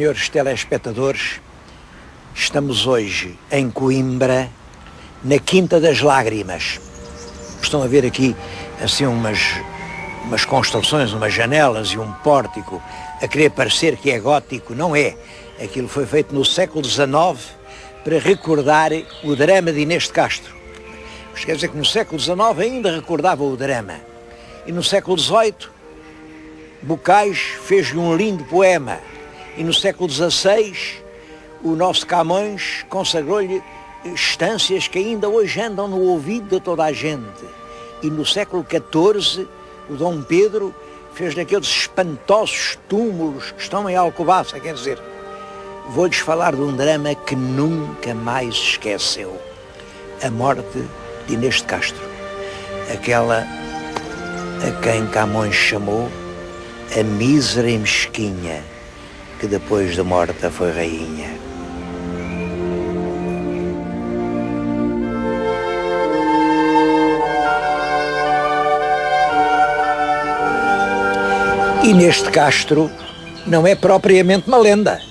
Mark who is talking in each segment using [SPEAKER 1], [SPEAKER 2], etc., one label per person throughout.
[SPEAKER 1] senhores telespectadores, estamos hoje em Coimbra, na Quinta das Lágrimas. Estão a ver aqui assim umas construções, umas janelas e um pórtico a querer parecer que é gótico. Não é. Aquilo foi feito no século XIX para recordar o drama de Inês de Castro. Mas quer dizer que no século XIX ainda recordava o drama. E no século XVIII, Bocage fez-lhe um lindo poema. E no século XVI, o nosso Camões consagrou-lhe estâncias que ainda hoje andam no ouvido de toda a gente. E no século XIV, o Dom Pedro fez daqueles espantosos túmulos que estão em Alcobaça. Quer dizer, vou-lhes falar de um drama que nunca mais se esqueceu. A morte de Inês de Castro. Aquela a quem Camões chamou a mísera e mesquinha, que depois da morte foi rainha. Inês de Castro não é propriamente uma lenda.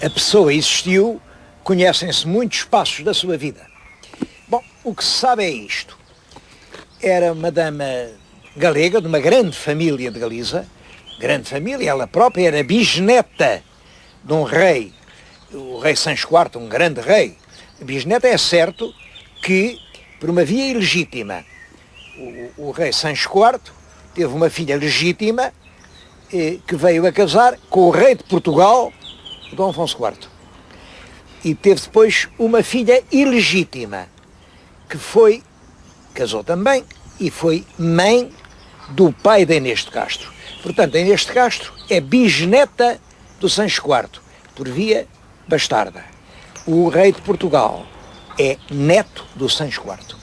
[SPEAKER 1] A pessoa existiu, conhecem-se muitos passos da sua vida. Bom, o que se sabe é isto. Era uma dama galega, de uma grande família de Galiza. Grande família, ela própria era bisneta de um rei, o rei Sancho IV, um grande rei. A bisneta é certo que, por uma via ilegítima, o rei Sancho IV teve uma filha legítima que veio a casar com o rei de Portugal, Dom Afonso IV. E teve depois uma filha ilegítima, que casou também, e foi mãe do pai da Inês de Castro. Portanto, a Inês de Castro é bisneta do Sancho IV, por via bastarda. O rei de Portugal é neto do Sancho IV.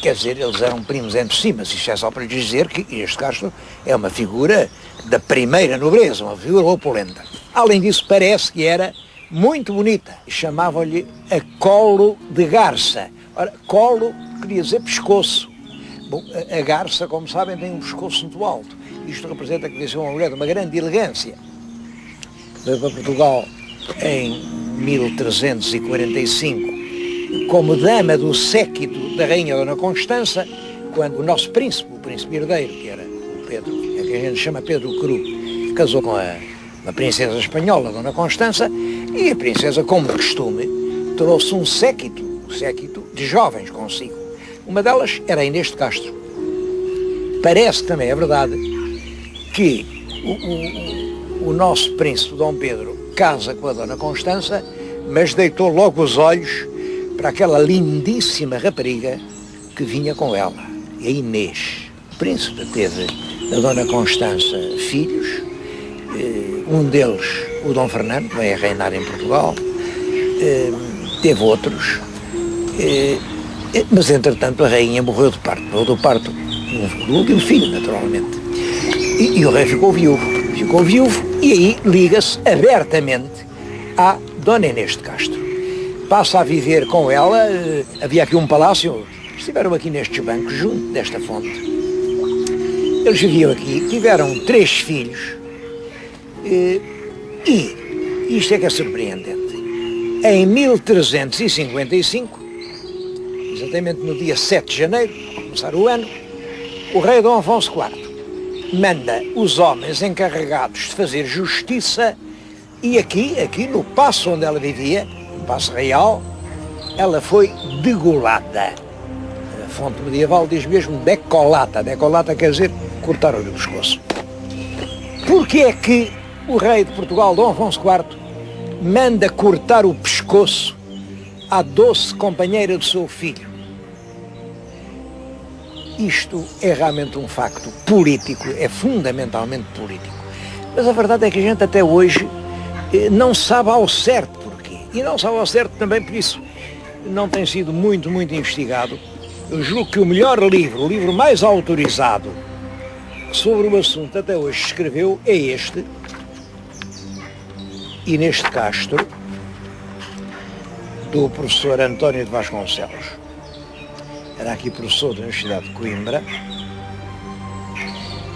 [SPEAKER 1] Quer dizer, eles eram primos entre si, mas isto é só para lhes dizer que Inês de Castro é uma figura da primeira nobreza, uma figura opulenta. Além disso, parece que era muito bonita. Chamavam-lhe a Colo de Garça. Ora, colo queria dizer pescoço. Bom, a garça, como sabem, tem um pescoço muito alto. Isto representa que devia ser uma mulher de uma grande elegância. Veio para Portugal em 1345 como dama do séquito da rainha Dona Constança, quando o nosso príncipe, o príncipe herdeiro, que era o Pedro, a que a gente chama Pedro Cru, casou com a princesa espanhola, Dona Constança, e a princesa, como de costume, trouxe um séquito de jovens consigo. Uma delas era a Inês de Castro. Parece também, é verdade, que o nosso príncipe Dom Pedro casa com a Dona Constança, mas deitou logo os olhos para aquela lindíssima rapariga que vinha com ela, a Inês. O príncipe teve da Dona Constança filhos, um deles, o Dom Fernando, que veio a reinar em Portugal, teve outros, mas entretanto a rainha morreu do parto do último filho, naturalmente. E o rei ficou viúvo, e aí liga-se abertamente à Dona Inês de Castro. Passa a viver com ela, havia aqui um palácio, estiveram aqui nestes bancos, junto desta fonte. Eles viviam aqui, tiveram 3 filhos, e isto é que é surpreendente. Em 1355, exatamente no dia 7 de janeiro, a começar o ano, o rei Dom Afonso IV manda os homens encarregados de fazer justiça e aqui no paço onde ela vivia, no Paço Real, ela foi degolada. A fonte medieval diz mesmo decolata. Decolata quer dizer cortar-lhe o pescoço. Porque é que o rei de Portugal, Dom Afonso IV, manda cortar o pescoço à doce companheira do seu filho? Isto é realmente um facto político, é fundamentalmente político. Mas a verdade é que a gente até hoje não sabe ao certo porquê. E não sabe ao certo também por isso não tem sido muito investigado. Eu julgo que o melhor livro, o livro mais autorizado sobre o assunto até hoje escreveu é este, Inês de Castro, do professor António de Vasconcelos. Era aqui professor da Universidade de Coimbra,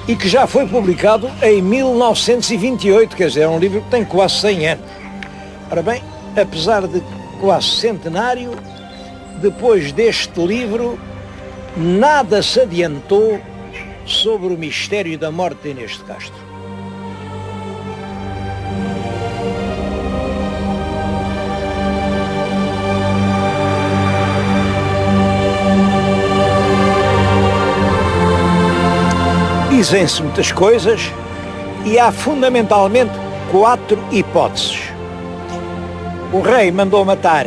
[SPEAKER 1] e que já foi publicado em 1928, quer dizer, é um livro que tem quase 100 anos. Ora bem, apesar de quase centenário, depois deste livro, nada se adiantou sobre o mistério da morte de Inês de Castro. Dizem-se muitas coisas e há fundamentalmente 4 hipóteses. O rei mandou matar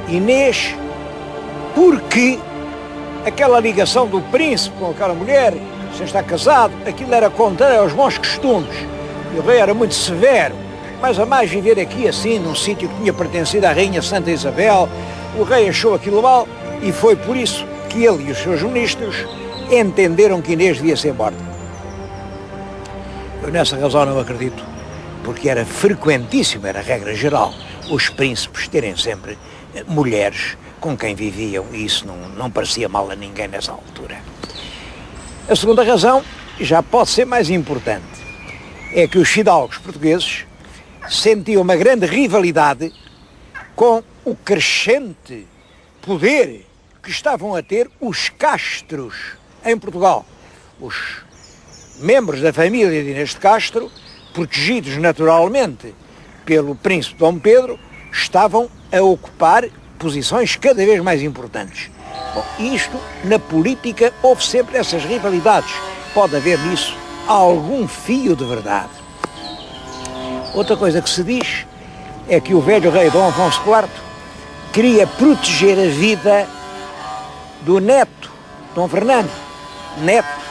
[SPEAKER 1] Inês porque aquela ligação do príncipe com aquela mulher, sem estar casado, aquilo era contrário aos bons costumes. E o rei era muito severo, mas a mais viver aqui assim, num sítio que tinha pertencido à rainha Santa Isabel, o rei achou aquilo mal e foi por isso que ele e os seus ministros entenderam que Inês devia ser morta. Eu nessa razão não acredito, porque era frequentíssimo, era a regra geral, os príncipes terem sempre mulheres com quem viviam, e isso não parecia mal a ninguém nessa altura. A segunda razão, já pode ser mais importante, é que os fidalgos portugueses sentiam uma grande rivalidade com o crescente poder que estavam a ter os castros em Portugal. Os membros da família de Inês de Castro, protegidos naturalmente pelo príncipe Dom Pedro, estavam a ocupar posições cada vez mais importantes. Bom, isto, na política, houve sempre essas rivalidades. Pode haver nisso algum fio de verdade. Outra coisa que se diz é que o velho rei Dom Afonso IV queria proteger a vida do neto, Dom Fernando, neto,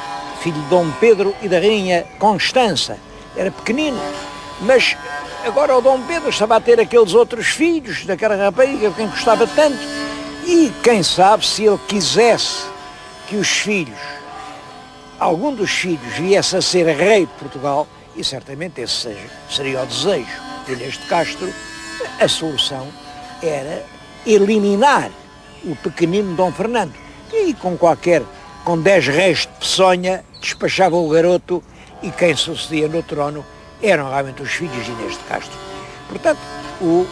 [SPEAKER 1] filho de Dom Pedro e da rainha Constança. Era pequenino, mas agora o Dom Pedro estava a ter aqueles outros filhos, daquela rapariga quem gostava tanto, e quem sabe se ele quisesse que os filhos, algum dos filhos viesse a ser rei de Portugal, e certamente esse seria o desejo de Inês de Castro, a solução era eliminar o pequenino Dom Fernando, e com 10 reis de peçonha, despachava o garoto, e quem sucedia no trono eram realmente os filhos de Inês de Castro. Portanto, o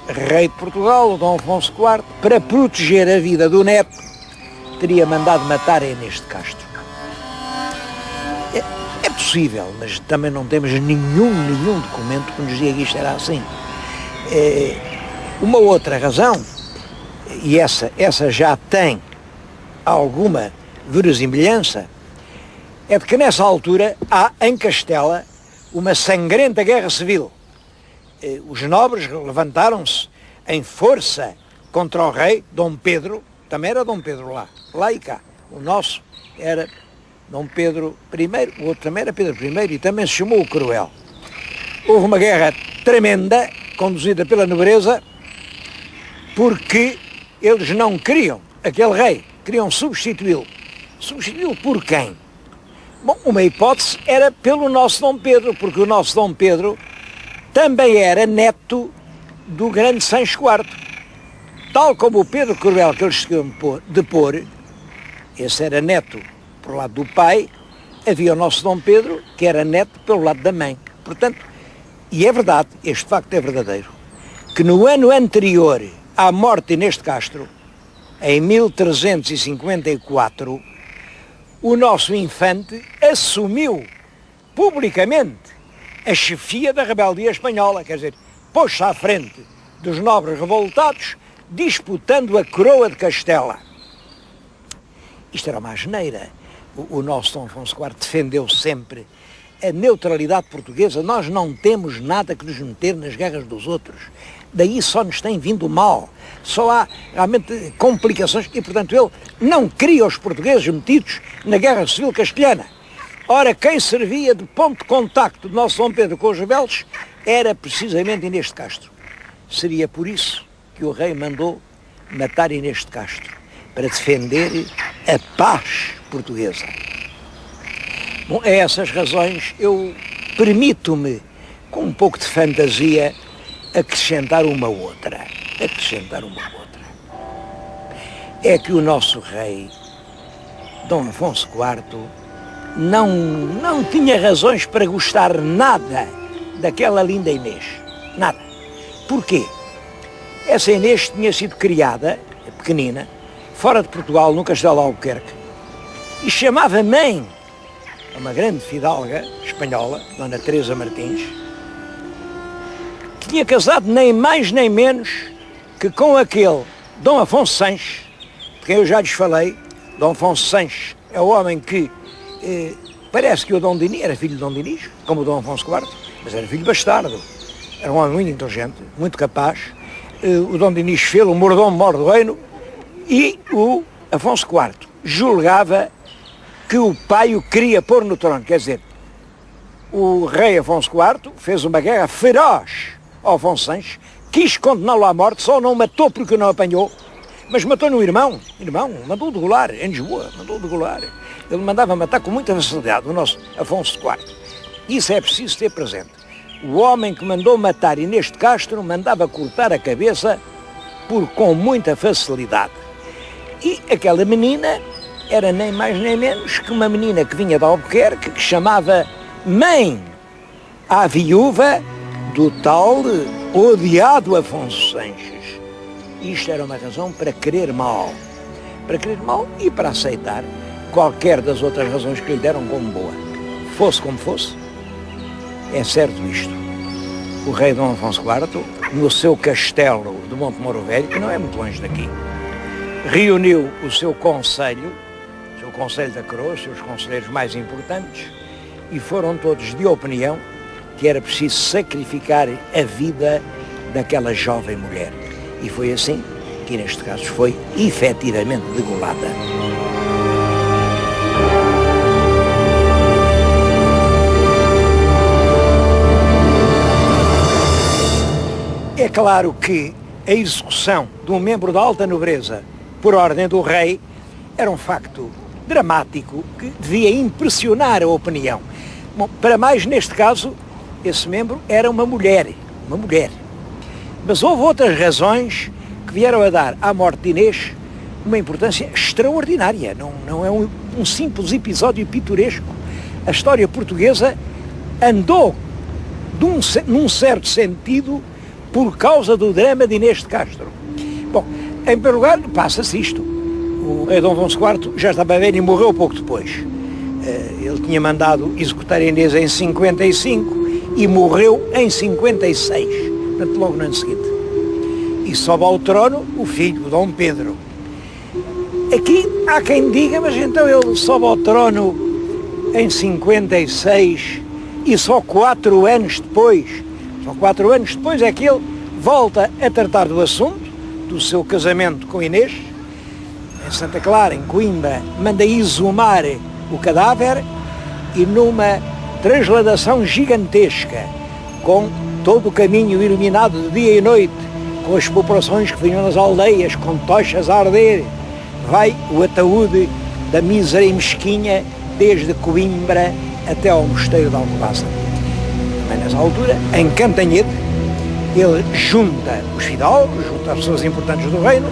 [SPEAKER 1] rei de Portugal, o Dom Afonso IV, para proteger a vida do neto, teria mandado matar a Inês de Castro. É possível, mas também não temos nenhum documento que nos diga que isto era assim. Uma outra razão, e essa já tem alguma verosimilhança, é de que nessa altura há em Castela uma sangrenta guerra civil. Os nobres levantaram-se em força contra o rei Dom Pedro, também era Dom Pedro lá e cá. O nosso era Dom Pedro I, o outro também era Pedro I e também se chamou o Cruel. Houve uma guerra tremenda, conduzida pela nobreza, porque eles não queriam aquele rei, queriam substituí-lo. Substituí-lo por quem? Bom, uma hipótese era pelo nosso Dom Pedro, porque o nosso Dom Pedro também era neto do grande Sancho IV. Tal como o Pedro Cruel que eles queriam depor, esse era neto por lado do pai, havia o nosso Dom Pedro, que era neto pelo lado da mãe. Portanto, e é verdade, este facto é verdadeiro, que no ano anterior à morte de Inês de Castro, em 1354, o nosso infante assumiu publicamente a chefia da rebeldia espanhola, quer dizer, pôs-se à frente dos nobres revoltados, disputando a coroa de Castela. Isto era uma asneira. O nosso Dom Afonso IV defendeu sempre a neutralidade portuguesa. Nós não temos nada que nos meter nas guerras dos outros. Daí só nos tem vindo mal. Só há realmente complicações e, portanto, ele não queria os portugueses metidos na Guerra Civil Castelhana. Ora, quem servia de ponto de contacto do nosso Dom Pedro com os rebeldes era precisamente Inês de Castro. Seria por isso que o rei mandou matar Inês de Castro, para defender a paz portuguesa. Bom, a essas razões eu permito-me, com um pouco de fantasia, acrescentar uma outra. É que o nosso rei, Dom Afonso IV, não tinha razões para gostar nada daquela linda Inês. Nada. Porquê? Essa Inês tinha sido criada, pequenina, fora de Portugal, no Castelo de Albuquerque, e chamava mãe a uma grande fidalga espanhola, Dona Teresa Martins, que tinha casado nem mais nem menos que com aquele Dom Afonso Sanches, de quem eu já lhes falei. Dom Afonso Sanches é o homem que parece que o Dom Dinis era filho de Dom Dinis, como o Dom Afonso IV, mas era filho bastardo. Era um homem muito inteligente, muito capaz. O Dom Dinis fê-lo, o mordomo-mor do reino, e o Afonso IV julgava que o pai o queria pôr no trono. Quer dizer, o rei Afonso IV fez uma guerra feroz ao Afonso Sanches, quis condená-lo à morte, só não matou porque não apanhou, mas matou no irmão, mandou degolar, em Lisboa, mandou degolar. Ele mandava matar com muita facilidade o nosso Afonso IV. Isso é preciso ter presente. O homem que mandou matar Inês de Castro mandava cortar a cabeça com muita facilidade. E aquela menina era nem mais nem menos que uma menina que vinha de Albuquerque, que chamava mãe à viúva do tal odiado Afonso Sanches. Isto era uma razão para querer mal. Para querer mal e para aceitar qualquer das outras razões que lhe deram como boa. Fosse como fosse, é certo isto. O rei Dom Afonso IV, no seu castelo de Montemoro Velho, que não é muito longe daqui, reuniu o seu conselho da coroa, os seus conselheiros mais importantes, e foram todos de opinião que era preciso sacrificar a vida daquela jovem mulher. E foi assim que, neste caso, foi efetivamente degolada. É claro que a execução de um membro da alta nobreza por ordem do rei era um facto dramático que devia impressionar a opinião. Bom, para mais neste caso, esse membro era uma mulher. Mas houve outras razões que vieram a dar à morte de Inês uma importância extraordinária. Não é um simples episódio pitoresco. A história portuguesa andou, num certo sentido, por causa do drama de Inês de Castro. Bom, em primeiro lugar, passa-se isto. O rei Dom Afonso IV já estava velho e morreu pouco depois. Ele tinha mandado executar Inês em 55 e morreu em 56, portanto logo no ano seguinte. E sobe ao trono o filho, o Dom Pedro. Aqui há quem diga, mas então ele sobe ao trono em 56 e só 4 anos depois é que ele volta a tratar do assunto, do seu casamento com Inês. Em Santa Clara, em Coimbra, manda exumar o cadáver e numa transladação gigantesca, com todo o caminho iluminado de dia e noite, com as populações que vinham nas aldeias, com tochas a arder, vai o ataúde da mísera e mesquinha desde Coimbra até ao mosteiro de Alcobaça. Também nessa altura, em Cantanhede, ele junta os fidalgos, junta as pessoas importantes do reino,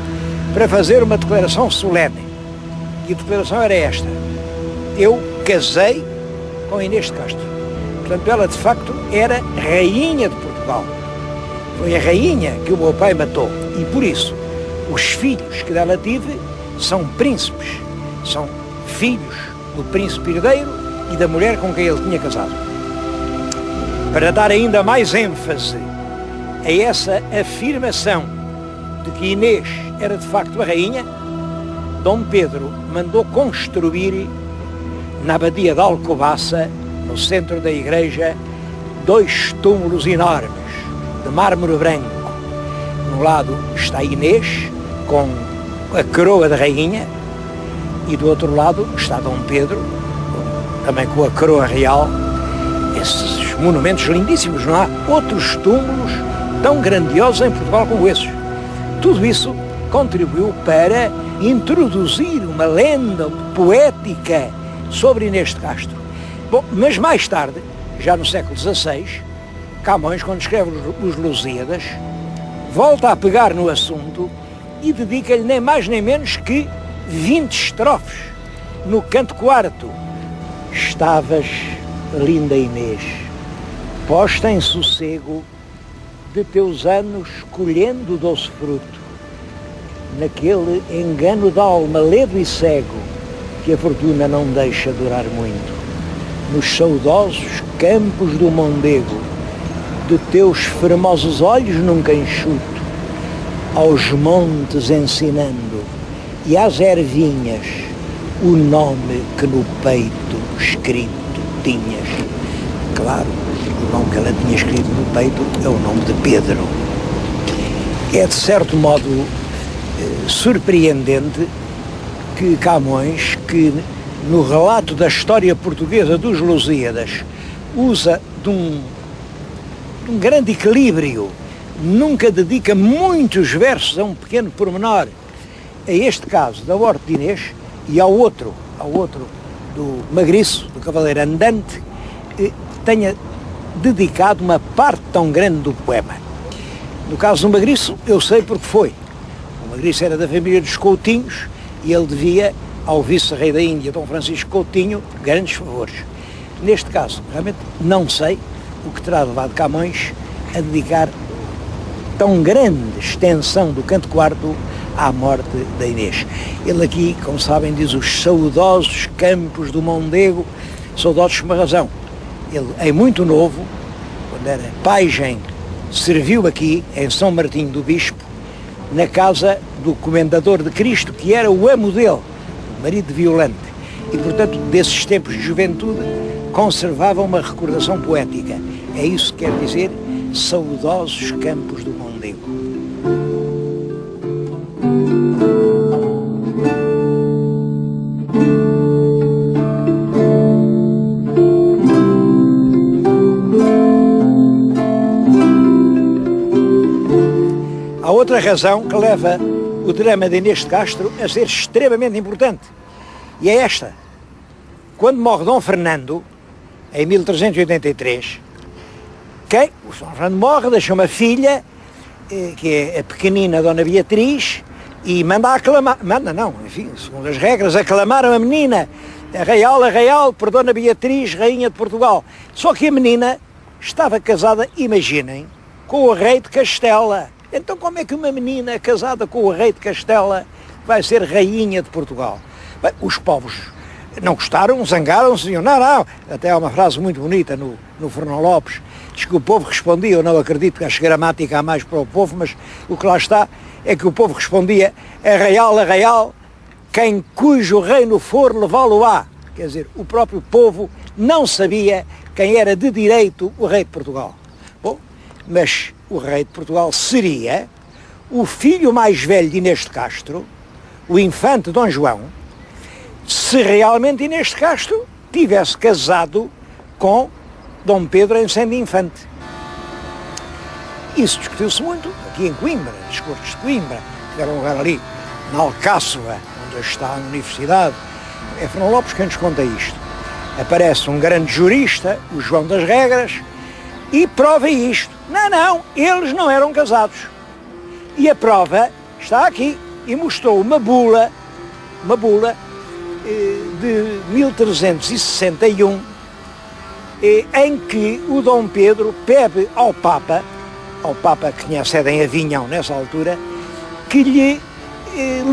[SPEAKER 1] para fazer uma declaração solene. E a declaração era esta: eu casei com Inês de Castro. Portanto, ela de facto era rainha de Portugal. Foi a rainha que o meu pai matou. E por isso, os filhos que dela tive são príncipes. São filhos do príncipe herdeiro e da mulher com quem ele tinha casado. Para dar ainda mais ênfase a essa afirmação de que Inês era de facto a rainha, Dom Pedro mandou construir na abadia de Alcobaça, no centro da igreja, 2 túmulos enormes de mármore branco. No lado está Inês com a coroa de rainha e do outro lado está Dom Pedro, também com a coroa real. Esses monumentos lindíssimos, não há outros túmulos tão grandiosos em Portugal como esses. Tudo isso contribuiu para introduzir uma lenda poética sobre Inês de Castro. Bom, mas mais tarde, já no século XVI, Camões, quando escreve os Lusíadas, volta a pegar no assunto e dedica-lhe nem mais nem menos que 20 estrofes. No canto 4 estavas, linda Inês, posta em sossego de teus anos colhendo o doce fruto, naquele engano da alma ledo e cego que a fortuna não deixa durar muito, nos saudosos campos do Mondego, de teus formosos olhos nunca enxuto, aos montes ensinando e às ervinhas o nome que no peito escrito tinhas. Claro, o nome que ela tinha escrito no peito é o nome de Pedro. É de certo modo surpreendente que Camões, que no relato da história portuguesa dos Lusíadas usa de um grande equilíbrio, nunca dedica muitos versos a um pequeno pormenor, a este caso da Morte de Inês e ao outro do Magriço, do Cavaleiro Andante, tenha dedicado uma parte tão grande do poema. No caso do Magriço, eu sei porque foi. O Magriço era da família dos Coutinhos e ele devia ao vice-rei da Índia, Dom Francisco Coutinho, grandes favores. Neste caso, realmente não sei o que terá levado Camões a dedicar tão grande extensão do canto quarto à morte da Inês. Ele aqui, como sabem, diz os saudosos campos do Mondego, saudosos por uma razão. Ele, em muito novo, quando era pajem, serviu aqui, em São Martinho do Bispo, na casa do Comendador de Cristo, que era o amo dele, o marido de Violante. E, portanto, desses tempos de juventude, conservava uma recordação poética. É isso que quer dizer saudosos campos do Mondego. Há outra razão que leva o drama de Inês de Castro a ser extremamente importante. E é esta. Quando morre Dom Fernando, em 1383, o Dom Fernando morre, deixa uma filha, que é a pequenina Dona Beatriz, e manda aclamar, segundo as regras, aclamaram a menina, a Real, por Dona Beatriz, Rainha de Portugal. Só que a menina estava casada, imaginem, com o rei de Castela. Então como é que uma menina casada com o rei de Castela vai ser Rainha de Portugal? Bem, os povos não gostaram, zangaram-se, diziam, não, até há uma frase muito bonita no Fernão Lopes, diz que o povo respondia, eu não acredito que acho gramática há mais para o povo, mas o que lá está é que o povo respondia, a Real, quem cujo reino for levá-lo-á. Quer dizer, o próprio povo não sabia quem era de direito o rei de Portugal. Bom, mas o rei de Portugal seria o filho mais velho de Inês de Castro, o infante Dom João, se realmente Inês de Castro tivesse casado com Dom Pedro em sendo infante. Isso discutiu-se muito aqui em Coimbra, nas Cortes de Coimbra, que era um lugar ali, na Alcáçova, onde está a universidade. É Fernão Lopes quem nos conta isto. Aparece um grande jurista, o João das Regras, e prova isto. Não, eles não eram casados. E a prova está aqui, e mostrou uma bula de 1361, em que o Dom Pedro pede ao Papa que tinha sede em Avinhão nessa altura, que lhe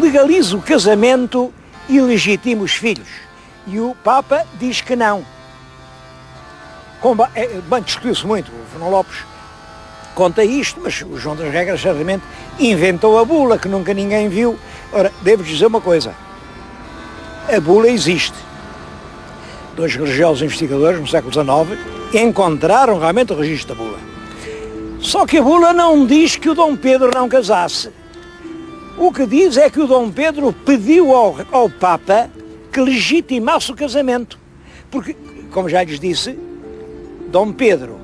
[SPEAKER 1] legalize o casamento e legitima os filhos. E o Papa diz que não. Bem, discutiu-se muito, o Fernão Lopes conta isto, mas o João das Regras certamente inventou a bula, que nunca ninguém viu. Ora, devo dizer uma coisa, a bula existe. Dois religiosos investigadores no século XIX encontraram realmente o registro da bula. Só que a bula não diz que o Dom Pedro não casasse. O que diz é que o Dom Pedro pediu ao Papa que legitimasse o casamento. Porque, como já lhes disse, Dom Pedro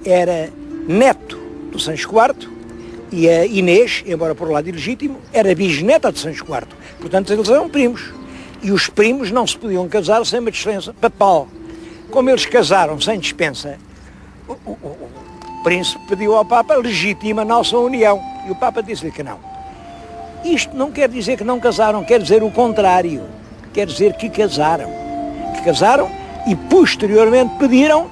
[SPEAKER 1] era neto do Sancho IV e a Inês, embora por lado ilegítimo, era bisneta de Sancho IV. Portanto, eles eram primos. E os primos não se podiam casar sem uma dispensa papal. Como eles casaram sem dispensa, o príncipe pediu ao Papa, legitima a nossa união. E o Papa disse-lhe que não. Isto não quer dizer que não casaram, quer dizer o contrário. Quer dizer que casaram. e posteriormente pediram,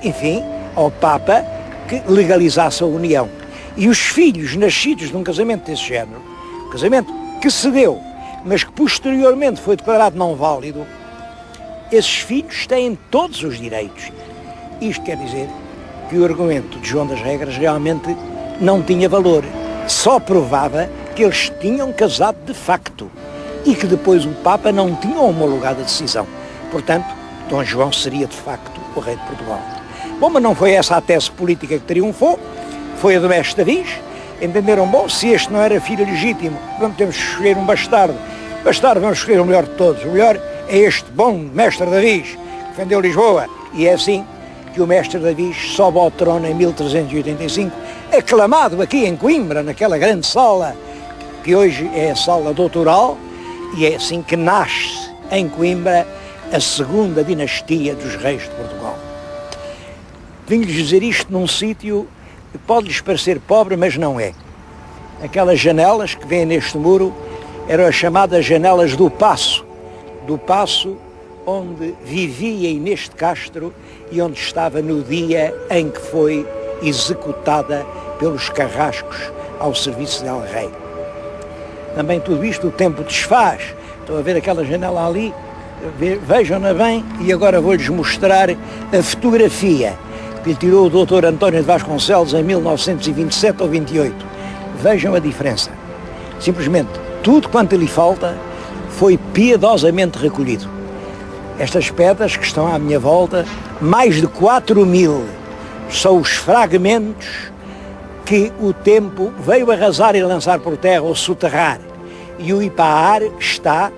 [SPEAKER 1] enfim, ao Papa que legalizasse a união. E os filhos nascidos num casamento desse género, um casamento que se deu, mas que posteriormente foi declarado não válido, esses filhos têm todos os direitos. Isto quer dizer que o argumento de João das Regras realmente não tinha valor. Só provava que eles tinham casado de facto e que depois o Papa não tinha homologado a decisão. Portanto, Dom João seria de facto o rei de Portugal. Bom, mas não foi essa a tese política que triunfou, foi a do mestre Davis. Entenderam, bom, se este não era filho legítimo, vamos ter que escolher um bastardo. Bastardo, vamos escolher o melhor de todos. O melhor é este bom mestre Davis, que defendeu Lisboa. E é assim que o mestre Davis sobe ao trono em 1385, aclamado aqui em Coimbra, naquela grande sala, que hoje é a sala doutoral, e é assim que nasce em Coimbra a segunda dinastia dos reis de Portugal. Vim-lhes dizer isto num sítio que pode-lhes parecer pobre, mas não é. Aquelas janelas que vêm neste muro eram as chamadas janelas do Paço onde vivia Inês de Castro e onde estava no dia em que foi executada pelos carrascos ao serviço de El Rei. Também tudo isto o tempo desfaz. Estão a ver aquela janela ali? Vejam-na bem, e agora vou-lhes mostrar a fotografia que lhe tirou o Dr. António de Vasconcelos em 1927 ou 28. Vejam a diferença. Simplesmente tudo quanto lhe falta foi piedosamente recolhido. Estas pedras que estão à minha volta, mais de 4.000, são os fragmentos que o tempo veio arrasar e lançar por terra ou soterrar. E o IPAAR está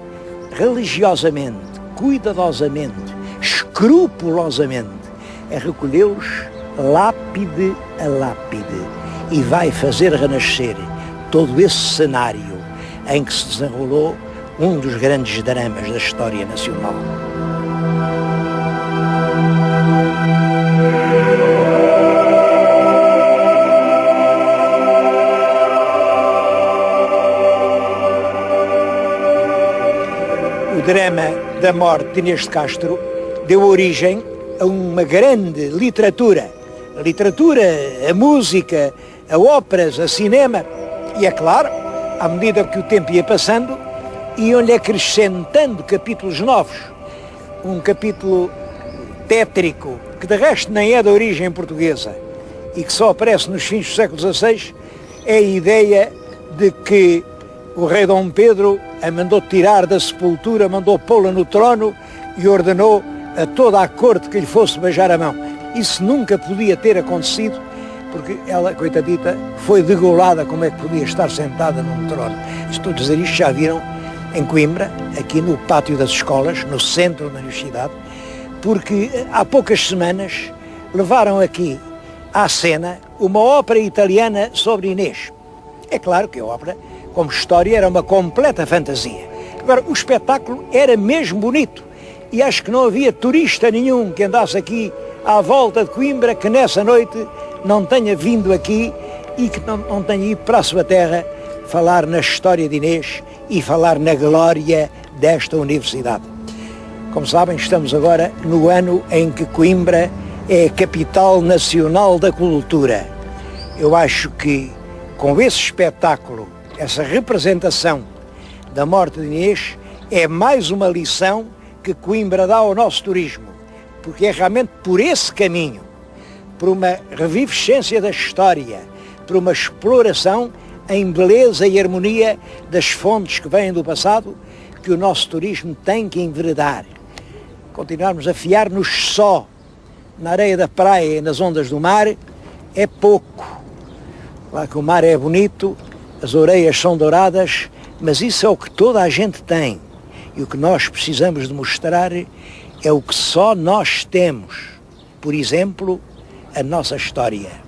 [SPEAKER 1] religiosamente, cuidadosamente, escrupulosamente a recolhê-los lápide a lápide e vai fazer renascer todo esse cenário em que se desenrolou um dos grandes dramas da história nacional. O drama da morte de Inês de Castro deu origem a uma grande literatura. A literatura, a música, a óperas, a cinema. E é claro, à medida que o tempo ia passando, iam-lhe acrescentando capítulos novos. Um capítulo tétrico, que de resto nem é de origem portuguesa e que só aparece nos fins do século XVI, é a ideia de que o rei Dom Pedro a mandou tirar da sepultura, mandou pô-la no trono e ordenou a toda a corte que lhe fosse beijar a mão. Isso nunca podia ter acontecido, porque ela, coitadita, foi degolada. Como é que podia estar sentada num trono? Estou a dizer isto, já viram em Coimbra, aqui no pátio das escolas, no centro da universidade, porque há poucas semanas levaram aqui à cena uma ópera italiana sobre Inês. É claro que a ópera, como história, era uma completa fantasia. Agora, o espetáculo era mesmo bonito e acho que não havia turista nenhum que andasse aqui à volta de Coimbra que nessa noite não tenha vindo aqui e que não tenha ido para a sua terra falar na história de Inês e falar na glória desta universidade. Como sabem, estamos agora no ano em que Coimbra é a capital nacional da cultura. Eu acho que com esse espetáculo, essa representação da morte de Inês, é mais uma lição que Coimbra dá ao nosso turismo, porque é realmente por esse caminho, por uma revivescência da história, por uma exploração em beleza e harmonia das fontes que vêm do passado, que o nosso turismo tem que enveredar. Continuarmos a fiar-nos só na areia da praia e nas ondas do mar é pouco. Claro que o mar é bonito, as orelhas são douradas, mas isso é o que toda a gente tem. E o que nós precisamos de mostrar é o que só nós temos. Por exemplo, a nossa história.